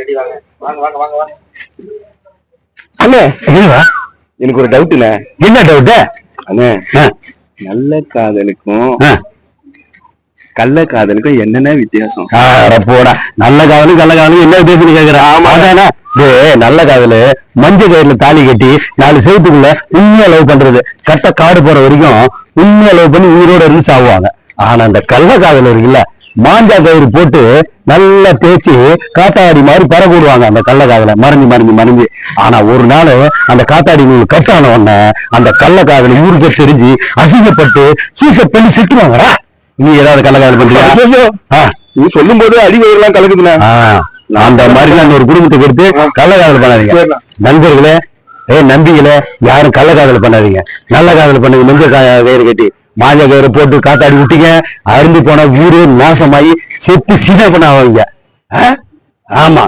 Ready வாங்க வாங்க வாங்க வாங்க வாங்க. அண்ணே எனக்கு ஒரு டவுட்டுண்ணே. என்ன டவுட் அண்ணே? நல்ல காதலுக்கும் கள்ள காதலுக்கும் என்னென்ன வித்தியாசம்? போடா, நல்ல காதலும் கள்ள காதலும் என்ன வித்தியாசம் கேக்குற? ஆமாண்ணா, நல்ல காதலு மஞ்ச கயிறுல தாலி கட்டி 4 செவத்துக்குள்ள உண்மையா லவ் பண்றது, கட்ட காடு போற வரைக்கும் உண்மையா லவ் பண்ணி உயிரோட இருந்து சாவுவாங்க. ஆனா அந்த கள்ள காதல் இருக்குல்ல, மாஞ்சா கயிறு போட்டு நல்லா தேய்ச்சி காத்தாடி மாதிரி பறக்கூடுவாங்க அந்த கள்ள காதல மறைஞ்சு. ஆனா ஒரு நாள் அந்த காத்தாடி நூல் கட்டான உடனே அந்த கள்ள காதல ஊருக்கு தெரிஞ்சு அசிங்கப்பட்டு சூசைட் பண்ணி செத்துவாங்கடா. நீ ஏதாவது கள்ள காதல் பண்றியா? நீ சொல்லும் போது அடிவயெல்லாம் கலக்குதுண்ணா. அந்த மாதிரி ஒரு குடும்பத்துக்கு எடுத்து கள்ள காதல் பண்ணாதீங்க நண்பர்களே. நம்பிகளே, யாரும் கள்ள காதல் பண்ணாதீங்க, நல்ல காதல் பண்ணுங்க. மஞ்சள் கயிறு கட்டி மாஞ்ச கயிறு போட்டு காத்தாடி விட்டீங்க, அருந்து போன ஊரு நாசமாயி செத்து சீனா பண்ண ஆவாங்க. ஆமா.